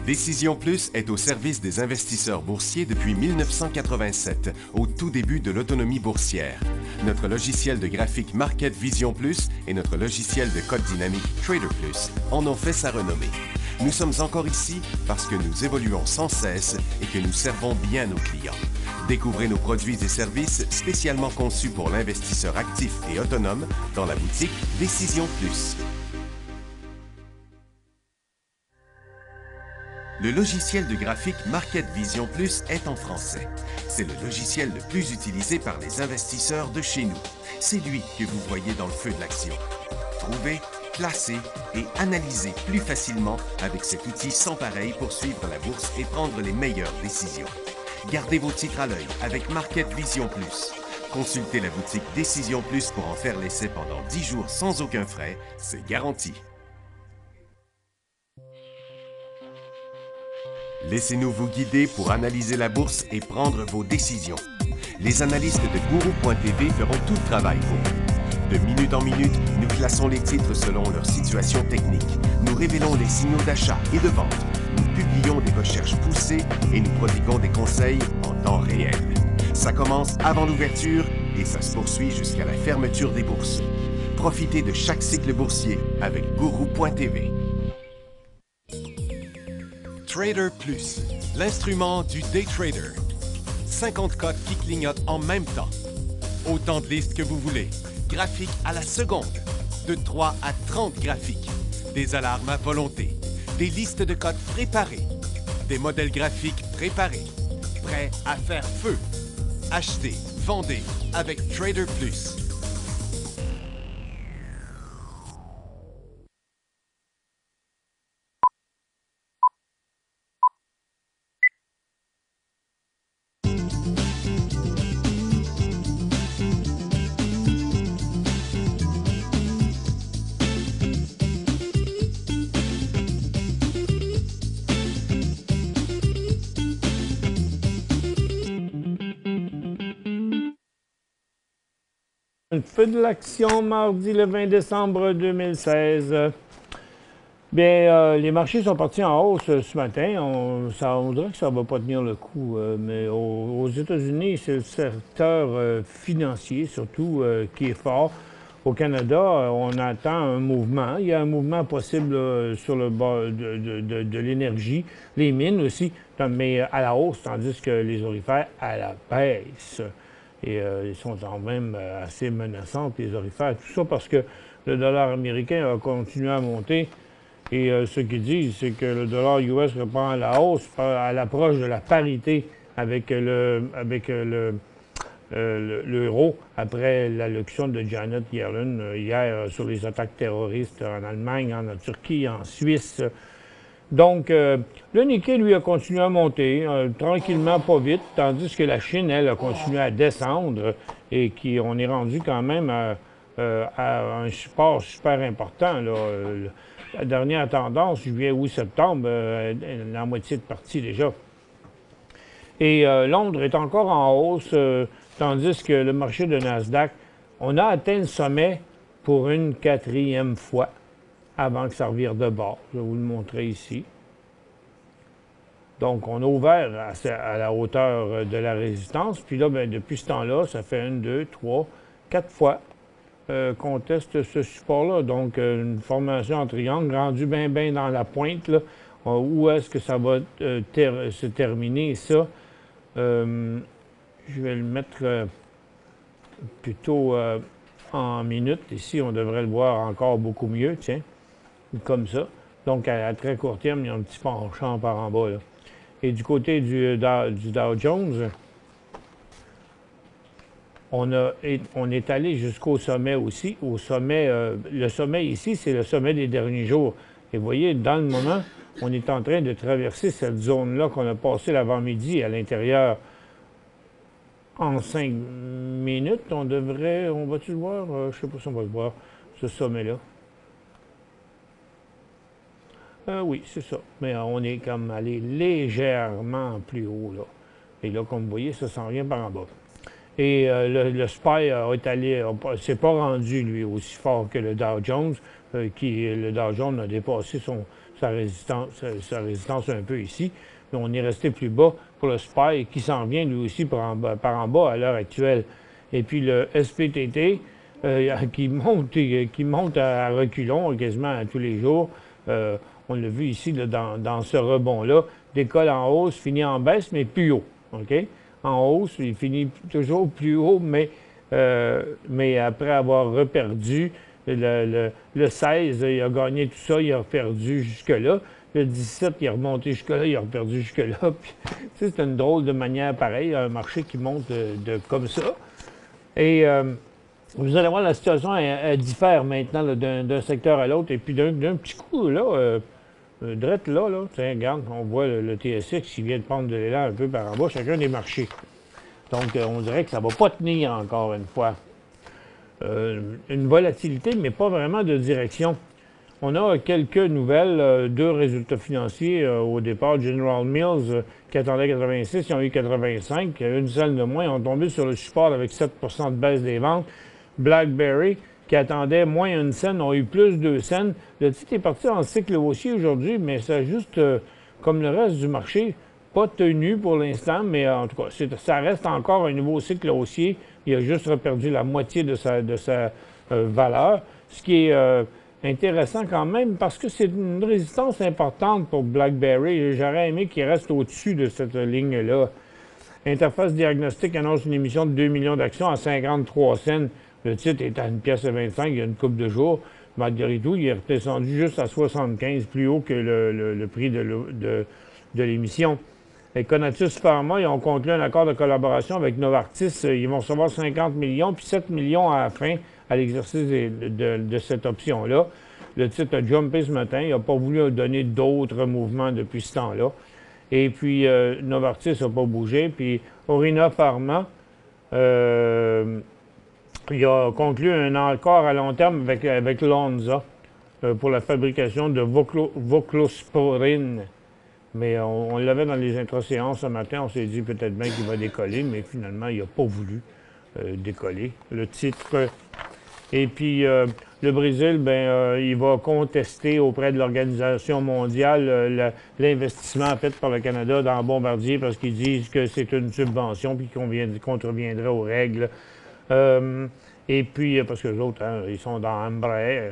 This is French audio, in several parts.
Décision Plus est au service des investisseurs boursiers depuis 1987, au tout début de l'autonomie boursière. Notre logiciel de graphique Market Vision Plus et notre logiciel de code dynamique Trader Plus en ont fait sa renommée. Nous sommes encore ici parce que nous évoluons sans cesse et que nous servons bien nos clients. Découvrez nos produits et services spécialement conçus pour l'investisseur actif et autonome dans la boutique Décision Plus. Le logiciel de graphique Market Vision Plus est en français. C'est le logiciel le plus utilisé par les investisseurs de chez nous. C'est lui que vous voyez dans le feu de l'action. Trouvez, classer et analyser plus facilement avec cet outil sans pareil pour suivre la bourse et prendre les meilleures décisions. Gardez vos titres à l'œil avec Market Vision Plus. Consultez la boutique Décision Plus pour en faire l'essai pendant 10 jours sans aucun frais, c'est garanti. Laissez-nous vous guider pour analyser la bourse et prendre vos décisions. Les analystes de Guru.tv feront tout le travail pour vous. De minute en minute, nous classons les titres selon leur situation technique. Nous révélons les signaux d'achat et de vente. Nous publions des recherches poussées et nous prodiguons des conseils en temps réel. Ça commence avant l'ouverture et ça se poursuit jusqu'à la fermeture des bourses. Profitez de chaque cycle boursier avec Guru.tv. Trader Plus, l'instrument du day trader. 50 cotes qui clignotent en même temps. Autant de listes que vous voulez. Graphiques à la seconde. De 3 à 30 graphiques. Des alarmes à volonté. Des listes de cotes préparées. Des modèles graphiques préparés. Prêts à faire feu. Achetez, vendez avec Trader Plus. Le feu de l'action, mardi le 20 décembre 2016. Les marchés sont partis en hausse ce matin. On dirait que ça ne va pas tenir le coup. Mais aux États-Unis, c'est le secteur financier, surtout, qui est fort. Au Canada, on attend un mouvement. Il y a un mouvement possible sur le bas de l'énergie. Les mines aussi, mais à la hausse, tandis que les orifères à la baisse. Et ils sont quand même assez menaçants, les orifères. Tout ça parce que le dollar américain a continué à monter. Et ce qu'ils disent, c'est que le dollar US reprend à la hausse à l'approche de la parité avec l'euro après l'allocution de Janet Yellen hier sur les attaques terroristes en Allemagne, en Turquie, en Suisse. Donc, le Nikkei, lui, a continué à monter, tranquillement, pas vite, tandis que la Chine, elle, a continué à descendre et on est rendu quand même à un support super important. Là. La dernière tendance, juillet, août, septembre, la moitié de partie déjà. Et Londres est encore en hausse, tandis que le marché de Nasdaq, on a atteint le sommet pour une 4e fois, avant que ça revire de bord. Je vais vous le montrer ici. Donc, on a ouvert à la hauteur de la résistance. Puis là, depuis ce temps-là, ça fait 1, 2, 3, 4 fois qu'on teste ce support-là. Donc, une formation en triangle rendue bien dans la pointe. Là. Où est-ce que ça va se terminer, ça? Je vais le mettre plutôt en minutes. Ici, on devrait le voir encore beaucoup mieux, tiens. Comme ça. Donc, à très court terme, il y a un petit penchant par en bas. Là. Et du côté du Dow Jones, on est allé jusqu'au sommet aussi. Au sommet, le sommet ici, c'est le sommet des derniers jours. Et vous voyez, dans le moment, on est en train de traverser cette zone-là qu'on a passée l'avant-midi à l'intérieur. En 5 minutes, on va-tu le voir? Je ne sais pas si on va le voir, ce sommet-là. Oui, c'est ça. Mais on est comme allé légèrement plus haut, là. Et là, comme vous voyez, ça s'en vient par en bas. Et le SPY s'est pas rendu, lui, aussi fort que le Dow Jones, le Dow Jones a dépassé sa résistance un peu ici. Mais on est resté plus bas pour le SPY qui s'en vient lui aussi par en bas à l'heure actuelle. Et puis le SPTT qui monte à reculons quasiment à tous les jours. On l'a vu ici là, dans ce rebond-là. Décolle en hausse, finit en baisse, mais plus haut. OK? En hausse, il finit toujours plus haut, mais après avoir reperdu le 16, il a gagné tout ça, il a perdu jusque-là. Le 17, il est remonté jusque-là, il a reperdu jusque-là. C'est une drôle de manière pareille, un marché qui monte comme ça. Et vous allez voir, la situation elle diffère maintenant d'un secteur à l'autre. Et puis d'un petit coup, là, drette là, tiens, regarde, on voit le TSX qui vient de prendre de l'élan un peu par en bas, chacun des marchés. Donc, on dirait que ça ne va pas tenir encore une fois. Une volatilité, mais pas vraiment de direction. On a quelques nouvelles, deux résultats financiers au départ. General Mills, qui attendait 86, ils ont eu 85. Une salle de moins, ils ont tombé sur le support avec 7 de baisse des ventes. BlackBerry, qui attendait moins 1 cent, ont eu plus 2 cents. Le titre est parti en cycle haussier aujourd'hui, mais ça a juste, comme le reste du marché, pas tenu pour l'instant, mais en tout cas, ça reste encore un nouveau cycle haussier. Il a juste reperdu la moitié de sa valeur, ce qui est intéressant quand même parce que c'est une résistance importante pour BlackBerry. J'aurais aimé qu'il reste au-dessus de cette ligne-là. Interface Diagnostic annonce une émission de 2 millions d'actions à 53 cents. Le titre est à 1,25 $, il y a une couple de jours. Malgré tout, il est redescendu juste à 75, plus haut que le prix de l'émission. Et Conatus Pharma, ils ont conclu un accord de collaboration avec Novartis. Ils vont recevoir 50 millions, puis 7 millions à la fin, à l'exercice de cette option-là. Le titre a jumpé ce matin. Il n'a pas voulu donner d'autres mouvements depuis ce temps-là. Et puis, Novartis n'a pas bougé. Puis, Orina Pharma, il a conclu un accord à long terme avec Lonza pour la fabrication de voclosporine. Mais on l'avait dans les intraséances ce matin. On s'est dit peut-être bien qu'il va décoller, mais finalement, il n'a pas voulu décoller. Le titre. Et puis, le Brésil, il va contester auprès de l'Organisation mondiale l'investissement fait par le Canada dans Bombardier parce qu'ils disent que c'est une subvention puis qu'on contreviendrait aux règles. Et puis, parce que les autres, ils sont dans Embraer.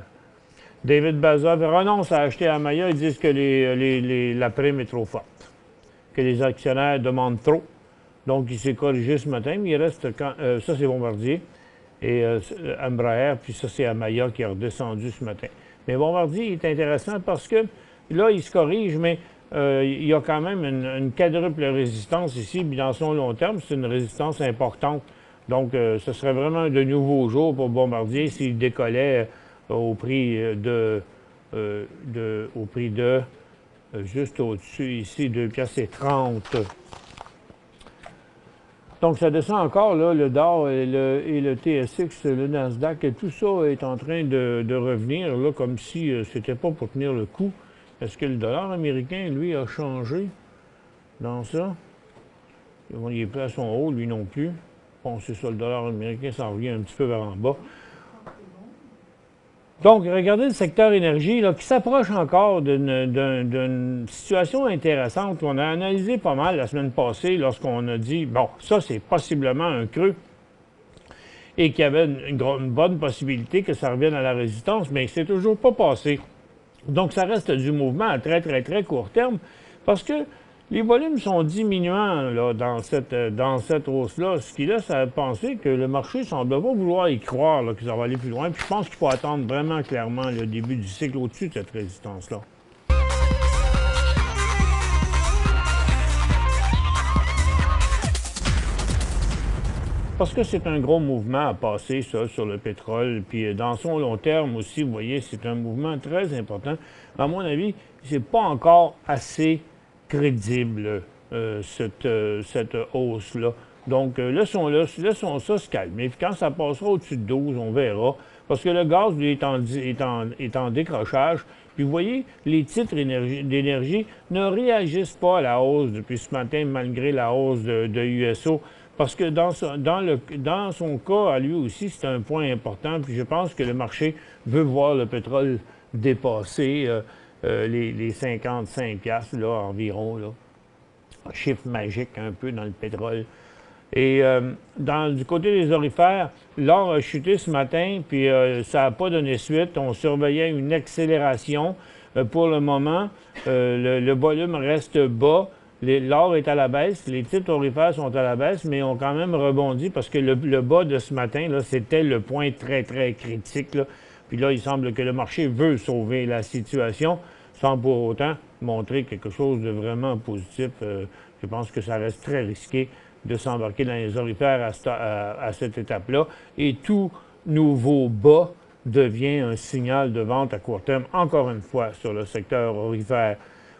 David Bazov renonce à acheter à Maya. Ils disent que la prime est trop forte, que les actionnaires demandent trop. Donc, il s'est corrigé ce matin, mais il reste ça, c'est Bombardier. Et Embraer, puis ça, c'est Amaya qui est redescendu ce matin. Mais Bombardier est intéressant parce que là, il se corrige, mais il y a quand même une quadruple résistance ici, puis dans son long terme, c'est une résistance importante. Donc, ce serait vraiment de nouveaux jours pour Bombardier s'il décollait au prix juste au-dessus ici, 2,30 $. Donc, ça descend encore, là, le Dow et le TSX, le Nasdaq, et tout ça est en train de revenir, là, comme si c'était pas pour tenir le coup. Est-ce que le dollar américain, lui, a changé dans ça? Il est plus à son haut, lui non plus. Bon, c'est ça, le dollar américain s'en revient un petit peu vers en bas. Donc, regardez le secteur énergie, là, qui s'approche encore d'une situation intéressante qu'on a analysé pas mal la semaine passée lorsqu'on a dit, bon, ça, c'est possiblement un creux et qu'il y avait une bonne possibilité que ça revienne à la résistance, mais c'est toujours pas passé. Donc, ça reste du mouvement à très, très, très court terme parce que les volumes sont diminuants là, dans cette hausse-là, ce qui laisse à penser que le marché ne semble pas vouloir y croire là, que ça va aller plus loin. Puis je pense qu'il faut attendre vraiment clairement le début du cycle au-dessus de cette résistance-là. Parce que c'est un gros mouvement à passer, ça, sur le pétrole. Puis dans son long terme aussi, vous voyez, c'est un mouvement très important. À mon avis, c'est pas encore assez crédible, cette hausse-là. Donc, laissons ça se calmer. Puis quand ça passera au-dessus de 12, on verra. Parce que le gaz, lui, est en décrochage. Puis vous voyez, les titres d'énergie ne réagissent pas à la hausse depuis ce matin, malgré la hausse de USO. Parce que dans son cas, à lui aussi, c'est un point important. Puis je pense que le marché veut voir le pétrole dépasser les 55 piastres, là, environ, là. Chiffre magique un peu dans le pétrole. Et du côté des orifères, l'or a chuté ce matin, puis ça n'a pas donné suite. On surveillait une accélération pour le moment. Le volume reste bas. L'or est à la baisse, les titres orifères sont à la baisse, mais ont quand même rebondi parce que le bas de ce matin, là, c'était le point très, très critique, là. Puis là, il semble que le marché veut sauver la situation sans pour autant montrer quelque chose de vraiment positif. Je pense que ça reste très risqué de s'embarquer dans les orifères à cette étape-là. Et tout nouveau bas devient un signal de vente à court terme, encore une fois, sur le secteur orifère.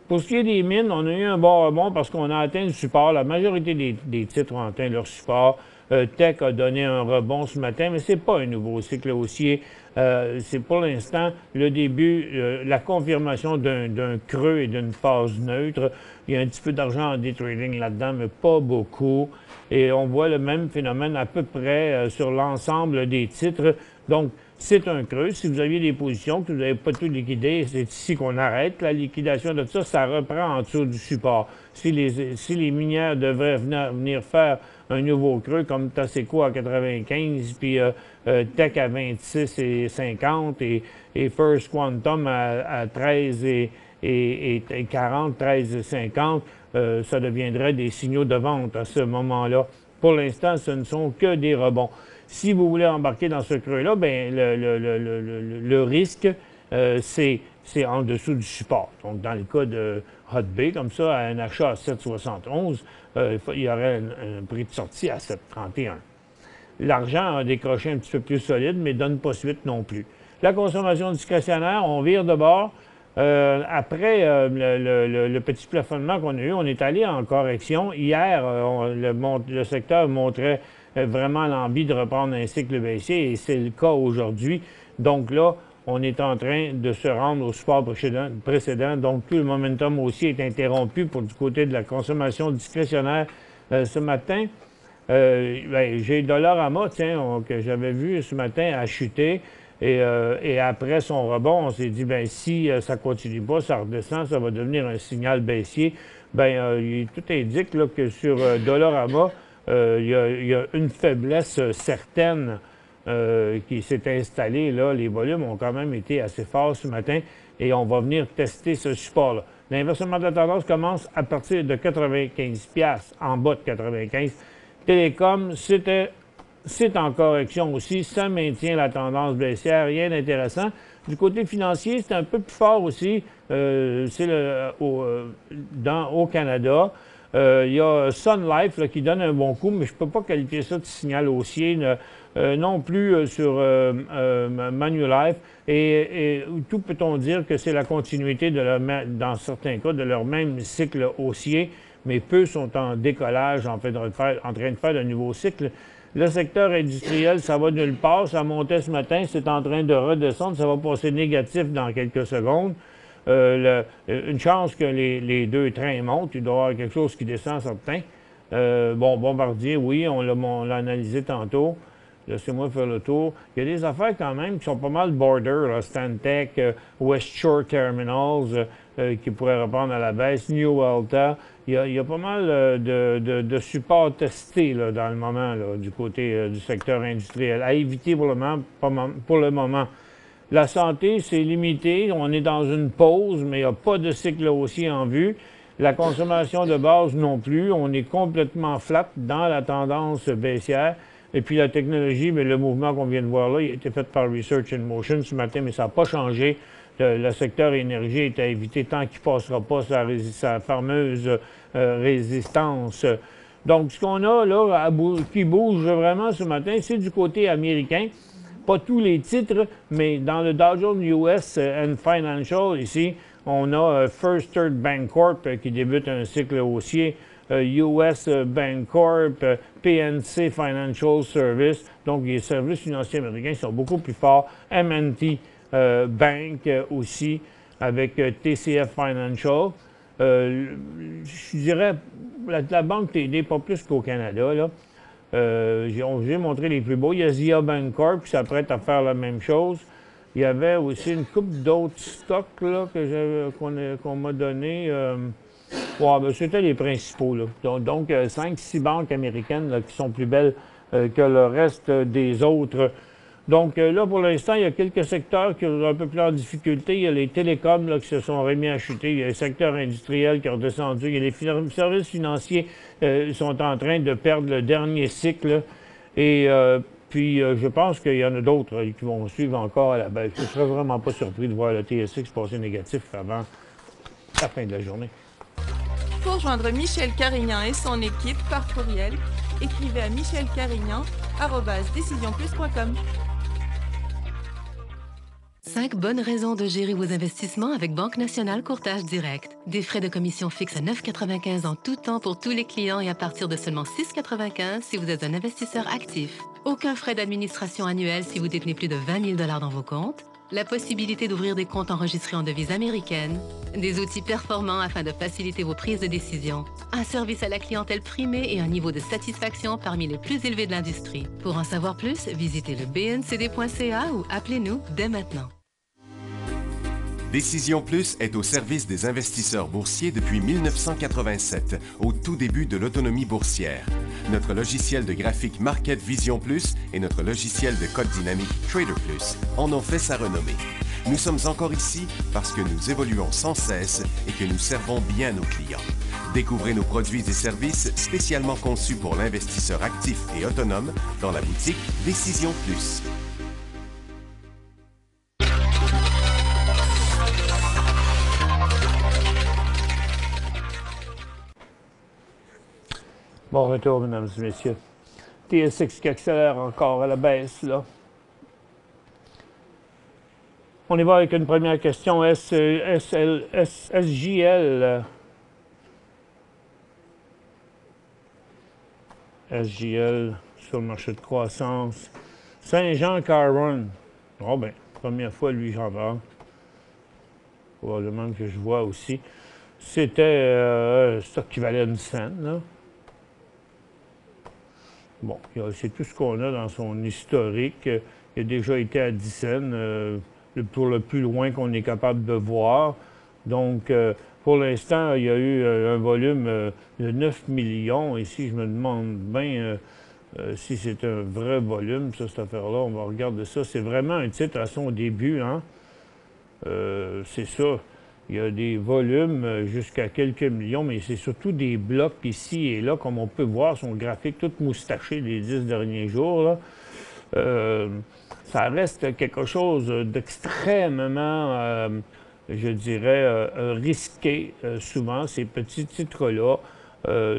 Pour ce qui est des mines, on a eu un bon rebond parce qu'on a atteint le support. La majorité des titres ont atteint leur support. Teck a donné un rebond ce matin, mais ce n'est pas un nouveau cycle haussier. C'est pour l'instant le début, la confirmation d'un creux et d'une phase neutre. Il y a un petit peu d'argent en day trading là-dedans, mais pas beaucoup. Et on voit le même phénomène à peu près sur l'ensemble des titres. Donc, c'est un creux. Si vous aviez des positions que vous n'avez pas tout liquidé, c'est ici qu'on arrête la liquidation de ça. Ça reprend en dessous du support. Si les minières devraient venir faire un nouveau creux comme Taseko à 95, puis Teck à 26,50 et First Quantum à 13 et 40, 13,50, ça deviendrait des signaux de vente à ce moment-là. Pour l'instant, ce ne sont que des rebonds. Si vous voulez embarquer dans ce creux-là, bien, le risque, c'est en dessous du support. Donc, dans le cas de Hut Bay, comme ça, à un achat à 7,71, il y aurait un prix de sortie à 7,31. L'argent a décroché un petit peu plus solide, mais ne donne pas suite non plus. La consommation discrétionnaire, on vire de bord. Après le petit plafonnement qu'on a eu, on est allé en correction. Hier, le secteur montrait vraiment l'envie de reprendre un cycle baissier et c'est le cas aujourd'hui. Donc là, on est en train de se rendre au support précédent. Donc tout le momentum aussi est interrompu pour du côté de la consommation discrétionnaire. Ce matin, j'ai Dollarama, que j'avais vu ce matin à chuter. Et après son rebond, on s'est dit, bien, si ça continue pas, ça redescend, ça va devenir un signal baissier. Bien, tout indique là, que sur Dollarama, il y a une faiblesse certaine qui s'est installée. Là. Les volumes ont quand même été assez forts ce matin et on va venir tester ce support-là. L'inversement de la tendance commence à partir de 95$, en bas de 95$. Télécom, c'est en correction aussi. Ça maintient la tendance baissière. Rien d'intéressant. Du côté financier, c'est un peu plus fort aussi. C'est au Canada. Il y a Sun Life là, qui donne un bon coup, mais je ne peux pas qualifier ça de signal haussier non plus sur Manulife. Et tout peut-on dire que c'est la continuité, dans certains cas, de leur même cycle haussier, mais peu sont en décollage, en train de faire de nouveaux cycles. Le secteur industriel, ça va nulle part. Ça montait ce matin, c'est en train de redescendre. Ça va passer négatif dans quelques secondes. Une chance que les deux trains montent. Il doit y avoir quelque chose qui descend certain. Bombardier, oui, on l'a analysé tantôt. Laissez-moi faire le tour. Il y a des affaires quand même qui sont pas mal border. Là, Stantec, West Shore Terminals, qui pourraient reprendre à la baisse. New Alta. Il y a pas mal de supports testés là, dans le moment là, du côté du secteur industriel. À éviter pour le moment. La santé, c'est limité. On est dans une pause, mais il n'y a pas de cycle haussier en vue. La consommation de base non plus. On est complètement flat dans la tendance baissière. Et puis la technologie, mais le mouvement qu'on vient de voir là, il a été fait par Research in Motion ce matin, mais ça n'a pas changé. Le secteur énergie est à éviter tant qu'il ne passera pas sa fameuse résistance. Donc, ce qu'on a là qui bouge vraiment ce matin, c'est du côté américain. Pas tous les titres, mais dans le Dow Jones US and Financial, ici, on a First Third Bancorp qui débute un cycle haussier, US Bancorp, PNC Financial Service, donc les services financiers américains sont beaucoup plus forts. M&T Bank aussi, avec TCF Financial. Je dirais, la banque TD, pas plus qu'au Canada, là. J'ai montré les plus beaux. Il y a Zia Bancorp qui s'apprête à faire la même chose. Il y avait aussi une couple d'autres stocks là, qu'on m'a donné. Ouais, ben, c'était les principaux. Là. Donc 5-6 banques américaines là, qui sont plus belles que le reste des autres. Donc là, pour l'instant, il y a quelques secteurs qui sont un peu plus en difficulté. Il y a les télécoms là, qui se sont remis à chuter. Il y a les secteurs industriels qui ont redescendu. Il y a les services financiers qui sont en train de perdre le dernier cycle. Et puis, je pense qu'il y en a d'autres qui vont suivre encore à la baisse. Je ne serais vraiment pas surpris de voir le TSX passer négatif avant la fin de la journée. Pour joindre Michel Carignan et son équipe par courriel, écrivez à michelcarignan@decisionplus.com. 5 bonnes raisons de gérer vos investissements avec Banque Nationale Courtage Direct. Des frais de commission fixes à 9,95 en tout temps pour tous les clients et à partir de seulement 6,95 si vous êtes un investisseur actif. Aucun frais d'administration annuel si vous détenez plus de 20 000 $ dans vos comptes. La possibilité d'ouvrir des comptes enregistrés en devise américaine. Des outils performants afin de faciliter vos prises de décision. Un service à la clientèle primé et un niveau de satisfaction parmi les plus élevés de l'industrie. Pour en savoir plus, visitez le bncd.ca ou appelez-nous dès maintenant. Décision Plus est au service des investisseurs boursiers depuis 1987, au tout début de l'autonomie boursière. Notre logiciel de graphique Market Vision Plus et notre logiciel de code dynamique Trader Plus en ont fait sa renommée. Nous sommes encore ici parce que nous évoluons sans cesse et que nous servons bien nos clients. Découvrez nos produits et services spécialement conçus pour l'investisseur actif et autonome dans la boutique Décision Plus. Bon retour, mesdames et messieurs. TSX qui accélère encore à la baisse, là. On y va avec une première question. SJL. SJL sur le marché de croissance. Saint-Jean Caron. Oh ben, première fois, lui, j'en parle. Probablement que je vois aussi. C'était ça qui valait une scène, là. Bon, c'est tout ce qu'on a dans son historique. Il a déjà été à 10 cents pour le plus loin qu'on est capable de voir. Donc, pour l'instant, il y a eu un volume de 9 millions. Ici, je me demande bien si c'est un vrai volume, ça, cette affaire-là. On va regarder ça. C'est vraiment un titre à son début, hein? C'est ça. Il y a des volumes jusqu'à quelques millions, mais c'est surtout des blocs ici et là, comme on peut voir, son graphique tout moustaché les 10 derniers jours. Là. Ça reste quelque chose d'extrêmement, je dirais, risqué, souvent, ces petits titres-là.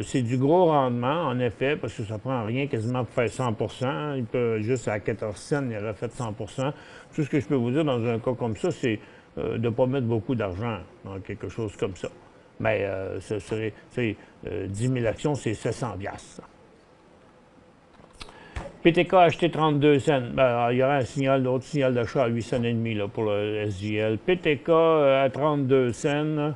C'est du gros rendement, en effet, parce que ça prend rien quasiment pour faire 100 %. Il peut, juste à 14 cents, il aurait fait 100 %. Tout ce que je peux vous dire dans un cas comme ça, c'est de ne pas mettre beaucoup d'argent dans quelque chose comme ça. Mais ce serait, 10 000 actions, c'est 700 $. PTK a acheté 32 cents. Ben, il y aura un signal, d'autres signal d'achat à 8 cents et demi là, pour le SJL. PTK à 32 cents.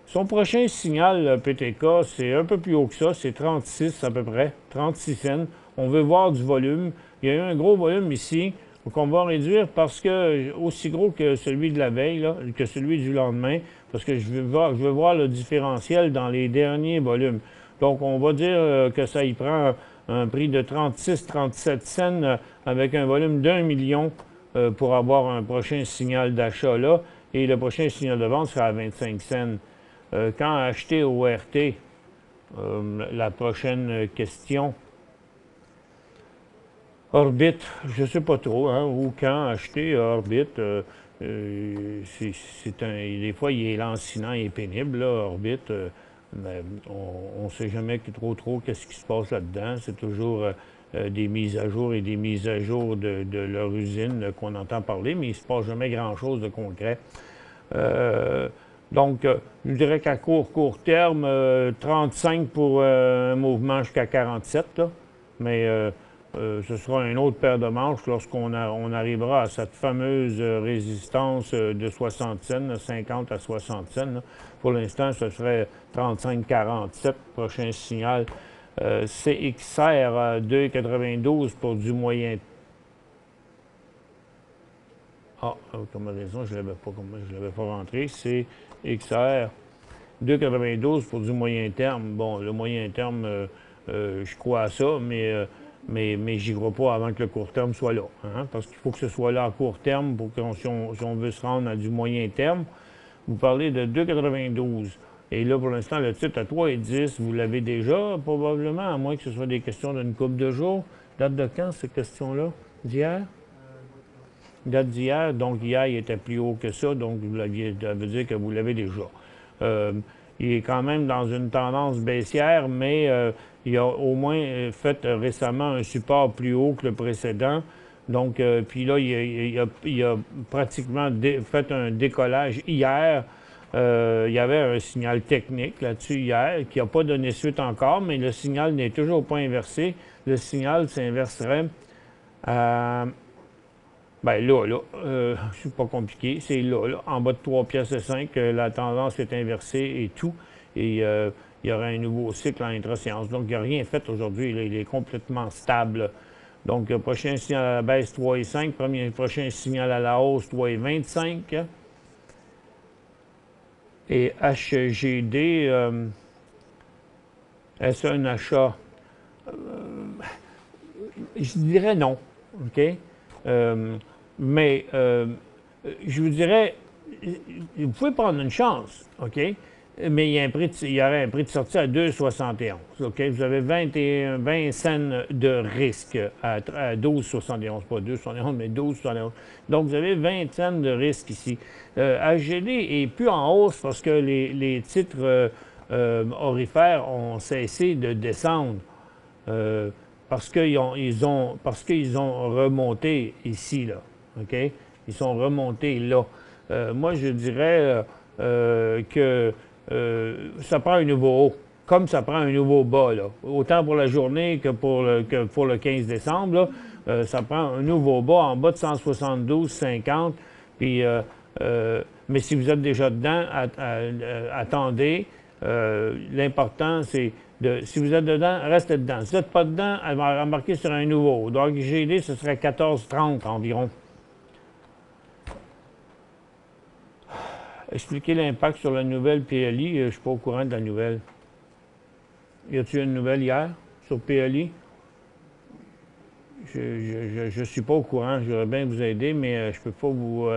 Son prochain signal, PTK, c'est un peu plus haut que ça, c'est 36 à peu près, 36 cents. On veut voir du volume. Il y a eu un gros volume ici, donc on va réduire parce que, aussi gros que celui de la veille, là, que celui du lendemain, parce que je veux voir le différentiel dans les derniers volumes. Donc on va dire que ça y prend un prix de 36-37 cents avec un volume d'1 million pour avoir un prochain signal d'achat là. Et le prochain signal de vente sera à 25 cents. Quand acheter au RT, la prochaine question. Orbit, je ne sais pas trop, hein, ou quand acheter Orbit. Des fois, il est lancinant, il est pénible, là, Orbit. Mais on ne sait jamais trop qu'est-ce qui se passe là-dedans. C'est toujours des mises à jour et des mises à jour de leur usine qu'on entend parler, mais il ne se passe jamais grand-chose de concret. Donc, je dirais qu'à court terme, 35 pour un mouvement jusqu'à 47, là. Mais ce sera une autre paire de manches lorsqu'on arrivera à cette fameuse résistance de 60 cents, 50 à 60 cents. Là. Pour l'instant, ce serait 35-47, prochain signal CXR 2,92 pour du moyen. Ah, comme raison, je ne l'avais pas rentré. CXR 2,92 pour du moyen terme. Bon, le moyen terme, je crois à ça, mais j'y crois pas avant que le court terme soit là. Hein? Parce qu'il faut que ce soit là à court terme pour si on veut se rendre à du moyen terme. Vous parlez de 2,92. Et là, pour l'instant, le titre à 3,10, vous l'avez déjà, probablement, à moins que ce soit des questions d'une couple de jours. Date de quand, cette question-là? D'hier? Date d'hier. Donc, hier, il était plus haut que ça. Donc, ça veut dire que vous l'avez déjà. Il est quand même dans une tendance baissière, mais il a au moins fait récemment un support plus haut que le précédent. Donc, puis là, il a pratiquement fait un décollage hier. Il y avait un signal technique là-dessus hier qui n'a pas donné suite encore, mais le signal n'est toujours pas inversé. Le signal s'inverserait à... Bien là, c'est pas compliqué, c'est là, en bas de 3,05 $, la tendance est inversée et tout. Et il y aura un nouveau cycle en intra-séance. Donc, il n'a rien fait aujourd'hui, il est complètement stable. Donc, prochain signal à la baisse, 3,5 $. Prochain signal à la hausse, 3,25 $. Et HGD, est-ce un achat? Je dirais non, OK? Mais je vous dirais, vous pouvez prendre une chance, OK? Mais il y aurait un prix de sortie à 2,71. OK? Vous avez 20 cents de risque à 12,71. Pas 2,71, mais 12,71. Donc, vous avez 20 cents de risque ici. HGD est plus en hausse parce que les titres orifères ont cessé de descendre. Parce qu'ils ont remonté ici, là. OK? Ils sont remontés là. Moi, je dirais que ça prend un nouveau haut, comme ça prend un nouveau bas, là. Autant pour la journée que pour le 15 décembre, là, ça prend un nouveau bas en bas de 172,50. Puis, mais si vous êtes déjà dedans, attendez. L'important, c'est si vous êtes dedans, restez dedans. Si vous n'êtes pas dedans, elle va embarquer sur un nouveau. Donc, GD, ce serait 14,30 environ. Expliquer l'impact sur la nouvelle PLI. Je ne suis pas au courant de la nouvelle. Y a-t-il une nouvelle hier sur PLI? Je ne suis pas au courant. Je voudrais bien vous aider, mais je ne peux pas vous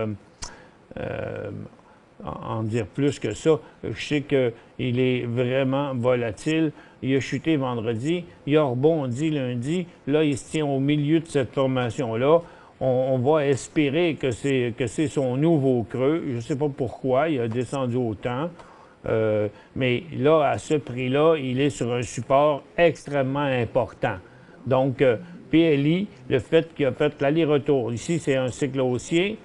en dire plus que ça. Je sais qu'il est vraiment volatile. Il a chuté vendredi. Il a rebondi lundi. Là, il se tient au milieu de cette formation-là. On va espérer que c'est son nouveau creux. Je ne sais pas pourquoi, il a descendu autant. Mais là, à ce prix-là, il est sur un support extrêmement important. Donc, PLI, le fait qu'il a fait l'aller-retour. Ici, c'est un cycle haussier.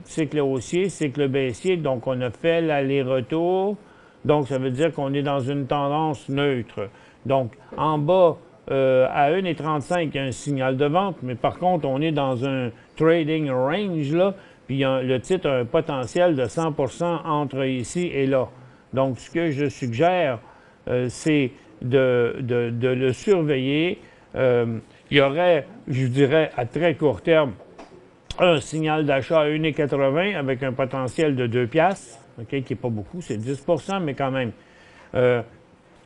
Cycle haussier, cycle baissier. Donc, on a fait l'aller-retour. Donc, ça veut dire qu'on est dans une tendance neutre. Donc, en bas, à 1,35, il y a un signal de vente, mais par contre, on est dans un trading range, là, puis le titre a un potentiel de 100 % entre ici et là. Donc, ce que je suggère, c'est de le surveiller. Il y aurait, je dirais, à très court terme, un signal d'achat à 1,80 avec un potentiel de 2 $, okay, qui n'est pas beaucoup, c'est 10 %, mais quand même.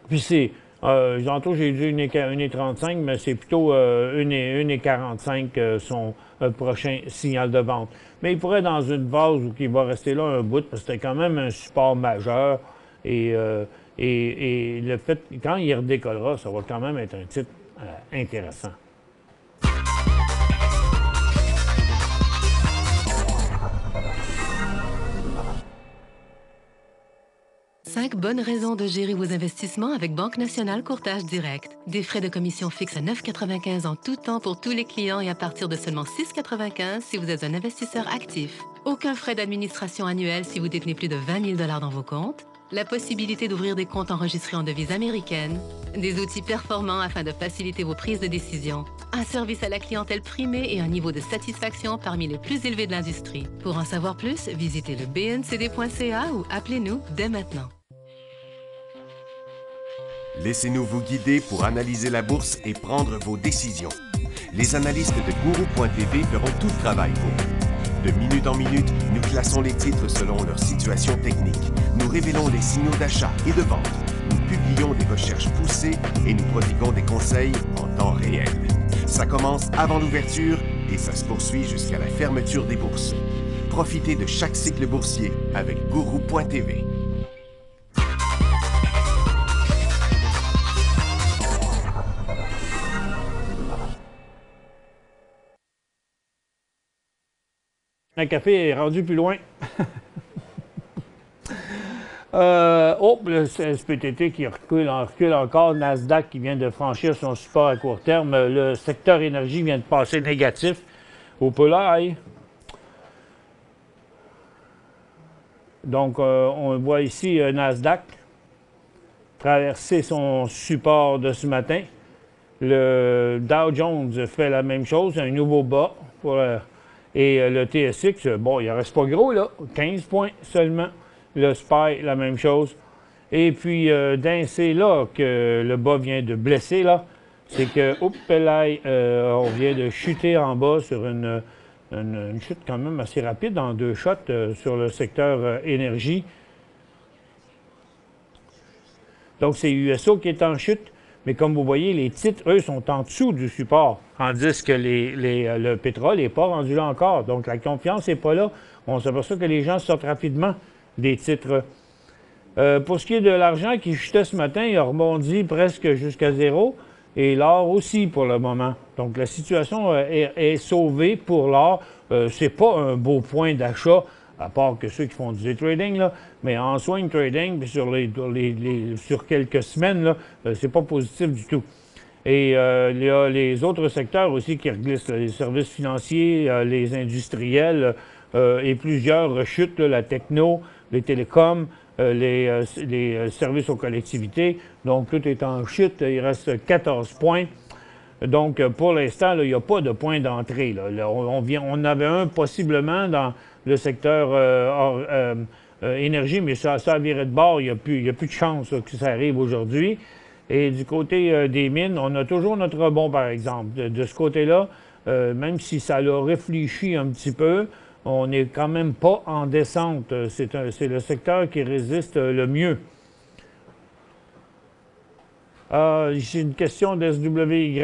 Puis c'est... tantôt, j'ai dit 1,35, mais c'est plutôt 1,45 son prochain signal de vente. Mais il pourrait dans une base où il va rester là un bout, parce que c'était quand même un support majeur. Et le fait, quand il redécollera, ça va quand même être un titre intéressant. Cinq bonnes raisons de gérer vos investissements avec Banque Nationale Courtage Direct. Des frais de commission fixes à 9,95 en tout temps pour tous les clients et à partir de seulement 6,95 si vous êtes un investisseur actif. Aucun frais d'administration annuel si vous détenez plus de 20 000 $ dans vos comptes. La possibilité d'ouvrir des comptes enregistrés en devise américaine. Des outils performants afin de faciliter vos prises de décision. Un service à la clientèle primé et un niveau de satisfaction parmi les plus élevés de l'industrie. Pour en savoir plus, visitez le bncd.ca ou appelez-nous dès maintenant. Laissez-nous vous guider pour analyser la bourse et prendre vos décisions. Les analystes de Gourou.tv feront tout le travail pour vous. De minute en minute, nous classons les titres selon leur situation technique. Nous révélons les signaux d'achat et de vente. Nous publions des recherches poussées et nous prodiguons des conseils en temps réel. Ça commence avant l'ouverture et ça se poursuit jusqu'à la fermeture des bourses. Profitez de chaque cycle boursier avec Gourou.tv. Un café est rendu plus loin. Le SPTT qui recule encore. Nasdaq qui vient de franchir son support à court terme. Le secteur énergie vient de passer négatif. Au Polaï. Donc, on voit ici Nasdaq traverser son support de ce matin. Le Dow Jones fait la même chose, un nouveau bas pour et le TSX, bon, il ne reste pas gros, là, 15 points seulement. Le SPY, la même chose. Et puis, c'est là que le bas vient de blesser, là. C'est que, on vient de chuter en bas sur une chute quand même assez rapide, en 2 shots sur le secteur énergie. Donc, c'est USO qui est en chute. Mais comme vous voyez, les titres, eux, sont en dessous du support, tandis que le pétrole n'est pas rendu là encore. Donc, la confiance n'est pas là. On s'aperçoit que les gens sortent rapidement des titres. Pour ce qui est de l'argent qui chutait ce matin, il a rebondi presque jusqu'à 0. Et l'or aussi pour le moment. Donc, la situation est sauvée pour l'or. C'est pas un beau point d'achat, à part que ceux qui font du day trading, là. Mais en swing trading, puis sur quelques semaines, là, c'est pas positif du tout. Et il y a les autres secteurs aussi qui reglissent, les services financiers, les industriels et plusieurs rechutes, la techno, les télécoms, les services aux collectivités. Donc, tout est en chute. Il reste 14 points. Donc, pour l'instant, il n'y a pas de point d'entrée. On avait un possiblement dans le secteur énergie, mais ça a viré de bord. Il n'y a plus de chance que ça arrive aujourd'hui. Et du côté des mines, on a toujours notre rebond, par exemple. De ce côté-là, même si ça l'a réfléchi un petit peu, on n'est quand même pas en descente. C'est le secteur qui résiste le mieux. Ici, une question d'SWY.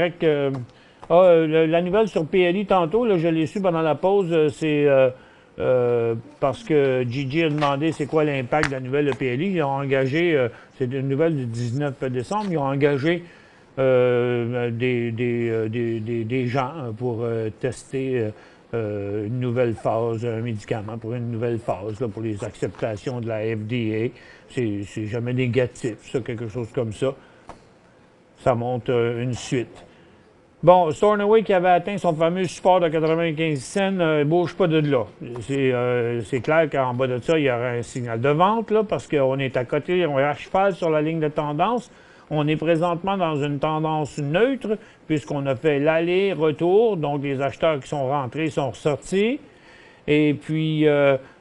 La nouvelle sur PLI tantôt, là, je l'ai su pendant la pause, c'est parce que Gigi a demandé c'est quoi l'impact de la nouvelle de PLI. Ils ont engagé, c'est une nouvelle du 19 décembre, ils ont engagé des gens pour tester une nouvelle phase, un médicament pour une nouvelle phase, là, pour les acceptations de la FDA. C'est jamais négatif, ça, quelque chose comme ça. Ça monte une suite. Bon, Stornoway qui avait atteint son fameux support de 95 cents, ne bouge pas de là. C'est clair qu'en bas de ça, il y aura un signal de vente, là, parce qu'on est à côté, on est à cheval sur la ligne de tendance. On est présentement dans une tendance neutre, puisqu'on a fait l'aller-retour, donc les acheteurs qui sont rentrés sont ressortis. Et puis,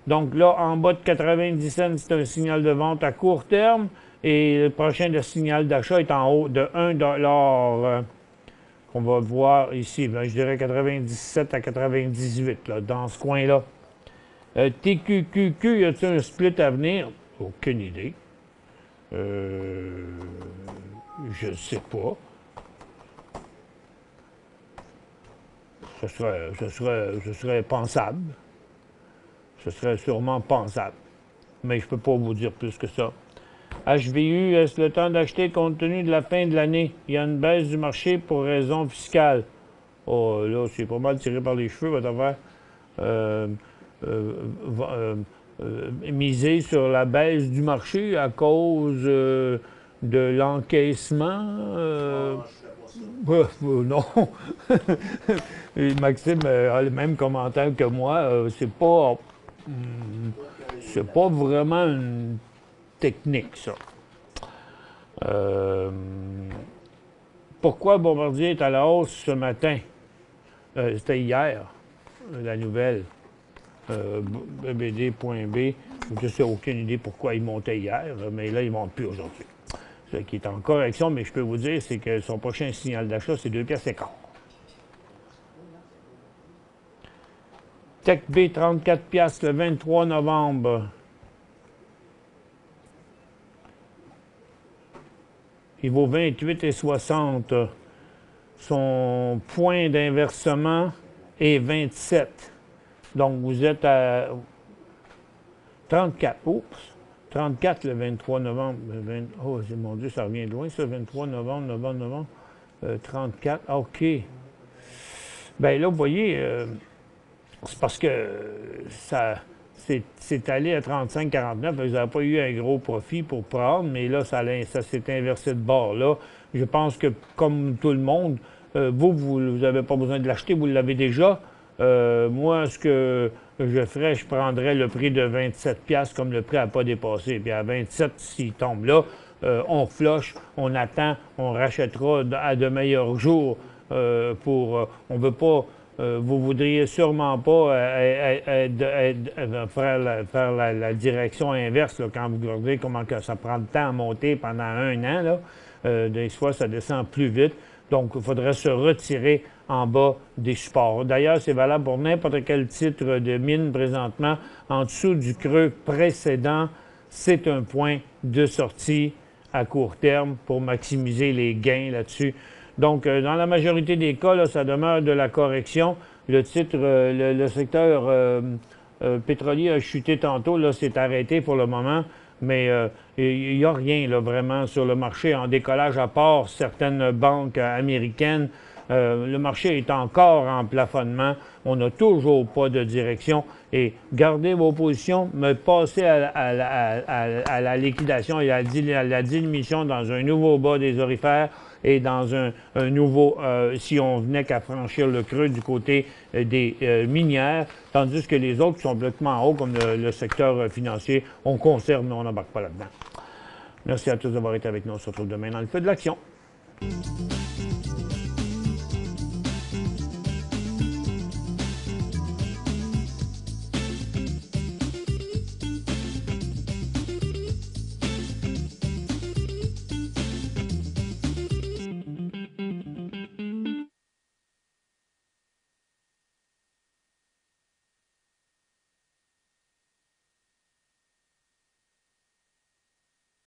donc là, en bas de 90 cents, c'est un signal de vente à court terme. Et le prochain signal d'achat est en haut de 1 $. On va voir ici, je dirais 97 à 98, là, dans ce coin-là. TQQQ, y a-t-il un split à venir? Aucune idée. Je ne sais pas. Ce serait pensable. Ce serait sûrement pensable. Mais je ne peux pas vous dire plus que ça. HVU, est-ce le temps d'acheter compte tenu de la fin de l'année? Il y a une baisse du marché pour raison fiscale. Oh, là, c'est pas mal tiré par les cheveux, votre affaire. Miser sur la baisse du marché à cause de l'encaissement. Non. Et Maxime a le même commentaire que moi. C'est pas vraiment une technique, ça. Pourquoi Bombardier est à la hausse ce matin? C'était hier, la nouvelle. BBD.B. Je n'ai aucune idée pourquoi ils montaient hier, mais là, ils ne montent plus aujourd'hui. qui est en correction, mais je peux vous dire, c'est que son prochain signal d'achat, c'est 2 piastres et quart. Tech B, 34 piastres le 23 novembre. Il vaut 28,60. Son point d'inversement est 27. Donc, vous êtes à 34. Oups! 34 le 23 novembre. Oh, mon Dieu, ça revient de loin, ça. 23 novembre. 34. OK. Bien là, vous voyez, c'est parce que ça c'est allé à 35,49. Vous n'avez pas eu un gros profit pour prendre, mais là, ça s'est inversé de bord. Là, je pense que, comme tout le monde, vous n'avez pas besoin de l'acheter, vous l'avez déjà. Moi, ce que je ferais, je prendrais le prix de 27 $, comme le prix n'a pas dépassé. Puis à 27, s'il tombe là, on flush, on attend, on rachètera à de meilleurs jours on ne veut pas... vous ne voudriez sûrement pas faire la direction inverse là, quand vous regardez comment que ça prend de temps à monter pendant un an. Là. Des fois, ça descend plus vite. Donc, il faudrait se retirer en bas des supports. D'ailleurs, c'est valable pour n'importe quel titre de mine présentement. En dessous du creux précédent, c'est un point de sortie à court terme pour maximiser les gains là-dessus. Donc, dans la majorité des cas, là, ça demeure de la correction. Le titre, le secteur pétrolier a chuté tantôt, là, c'est arrêté pour le moment, mais il n'y a rien là, vraiment sur le marché en décollage, à part certaines banques américaines. Le marché est encore en plafonnement. On n'a toujours pas de direction. Et gardez vos positions, mais passez à la liquidation et à la diminution dans un nouveau bas des orifères et dans un nouveau, si on venait qu'à franchir le creux du côté des minières, tandis que les autres qui sont complètement en haut, comme le secteur financier, on conserve, mais on n'embarque pas là-dedans. Merci à tous d'avoir été avec nous. On se retrouve demain dans le feu de l'action.